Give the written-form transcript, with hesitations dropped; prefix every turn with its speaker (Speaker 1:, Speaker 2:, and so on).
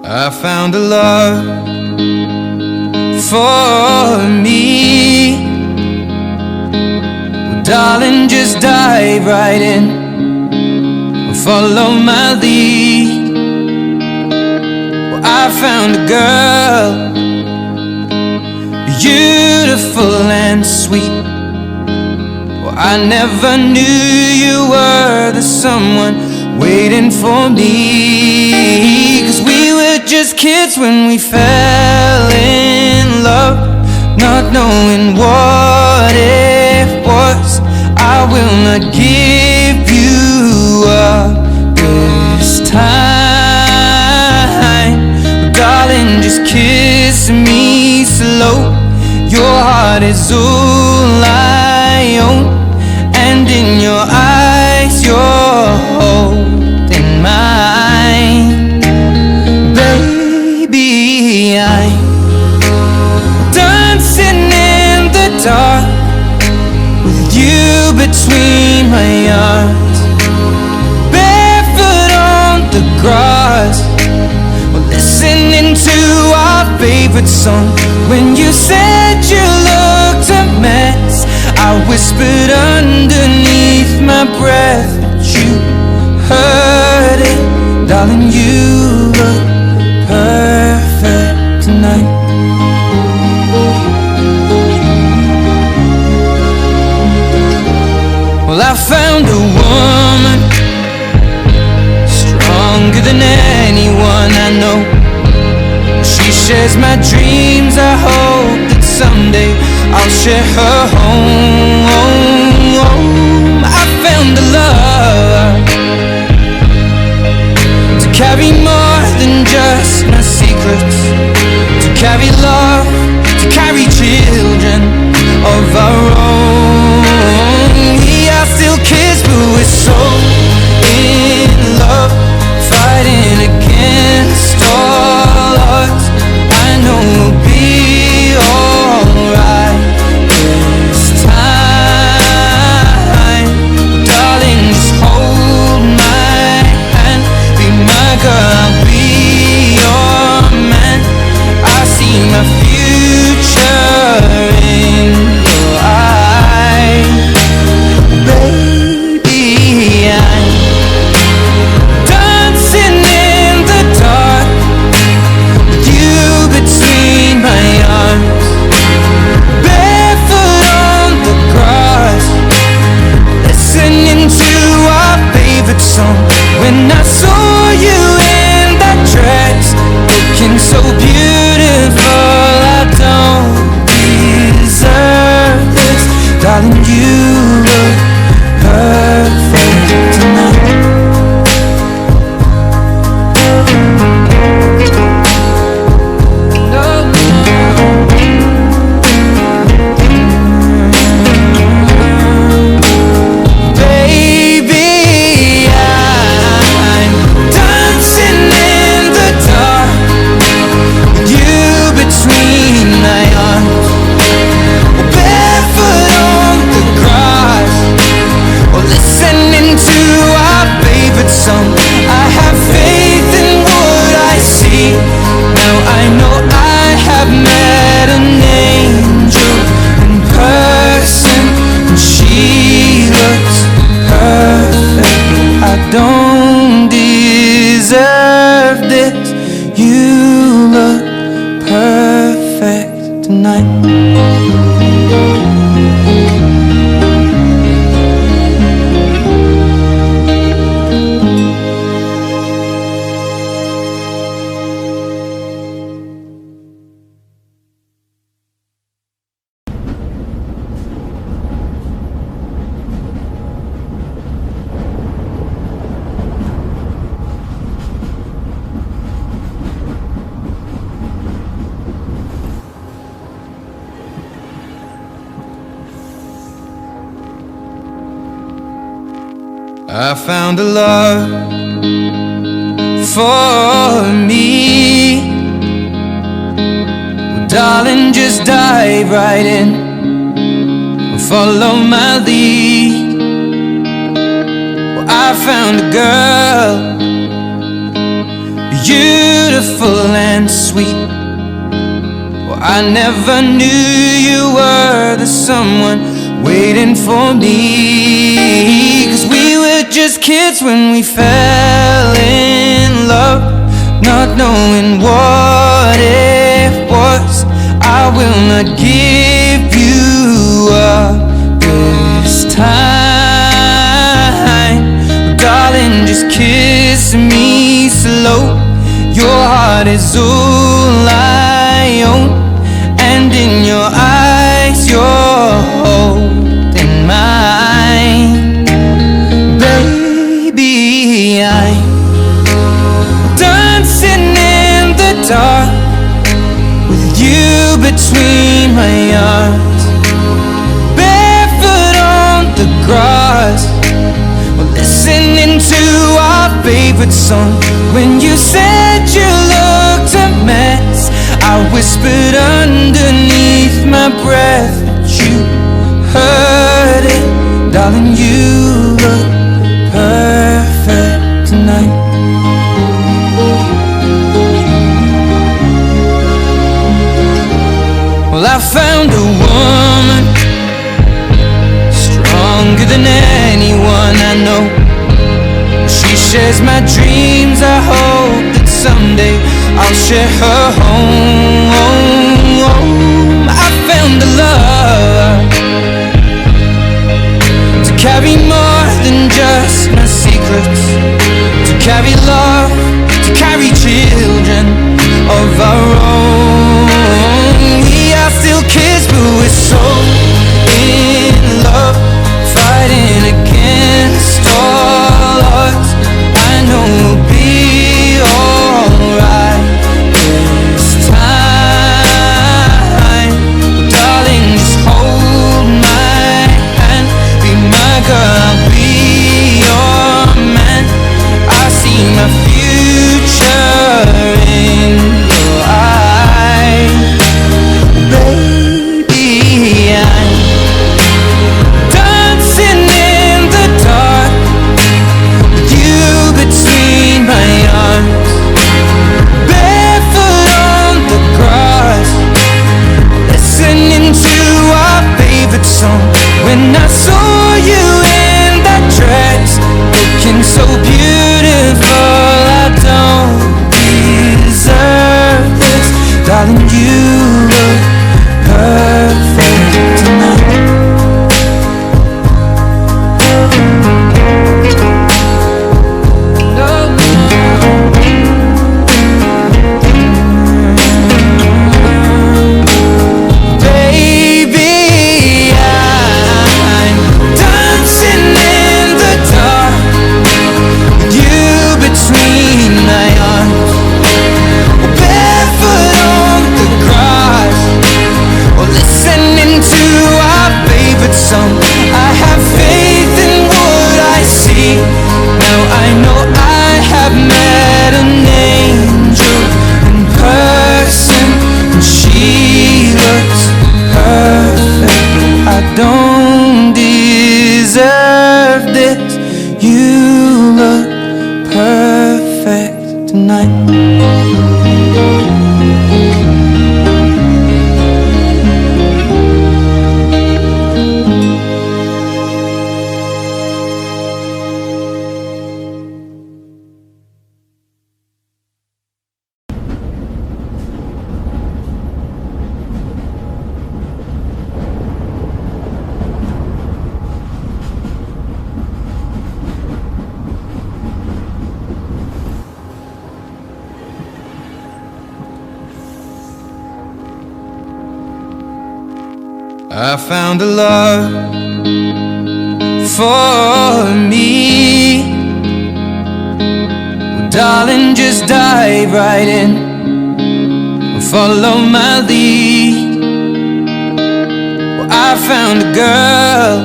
Speaker 1: I found a love for me. Well, darling, just dive right in, follow my lead. Well, I found a girl, beautiful and sweet. Well, I never knew you were the someone waiting for me. 'Cause we were just kids when we fell in love, not knowing what it was. I will not give you up this time, but darling, just kiss me slow. Your heart is all I own, and in your eyes you're holding mine. Baby, I'm dancing in the dark with you between my arms, barefoot on the grass, listening to our favorite song. When you said you looked a mess, I whispered underneath my breath, but you heard it. Darling, you look perfect tonight. Well, I found a woman stronger than anyone I know. She shares my dreams. I hope that someday I'll share her home. I found a love to carry more than just my secrets, to carry love, to carry children of our own. We are still kids, but we're so in love, fighting against all odds. I know we'll be alright this time. Darling, just hold my hand, be my girl, I'll be your man. I see my future in your eyes. Baby, I'm dancing in the dark with you between my arms, barefoot on the grass, listening to our favorite song. When I saw you in that dress, looking so beautiful, I don't deserve this. Darling, you look perfect tonight. Baby, I'm dancing in the dark with you between my arms, barefoot on the grass, listening to our favorite song. I have faith in what I see. Now I know I have met an angel in person, and she looks perfect. I don't deserve this. You look perfect tonight. I found a love for me. Well, darling, just dive right in, follow my lead. Well, I found a girl, beautiful I never knew you were the someone waiting for me. 'Cause we were just kids when we fell in love, not knowing what it was. I will not give you up this time, darling, just kiss me slow. Your heart is all I own, and in your eyes you're holding mine. Baby, I'm dancing in the dark with you between my arms, barefoot on the grass, we're listening to our favorite song. When you said you looked a mess, I whispered underneath my breath that you heard it. Darling, you look perfect tonight. Well, I found a woman stronger than anyone I know. She shares my dreams. I hope that someday I'll share her home. I found a love to carry more than just my secrets, to carry love, to carry children of our own. We are still kids, but we're so in love, fighting against all odds. I know we'll be alright this time. Darling, just hold my hand, be my girl, I'll be your man. I see my future in your eyes. Baby, I'm dancing in the dark with you between my arms, barefoot on the grass, listening to our favorite song. When I saw you in that dress, looking so beautiful, I don't deserve this. Darling, you look perfect tonight. Baby, I'm dancing in the dark with you between my arms, barefoot on the grass, or listening to our favorite song. I have faith in what I see. Now I know I have met an angel in person, and she looks perfect. I don't deserve this. You look perfect tonight. I found a love for me. Well, darling, just dive right in and follow my lead. Well, I found a girl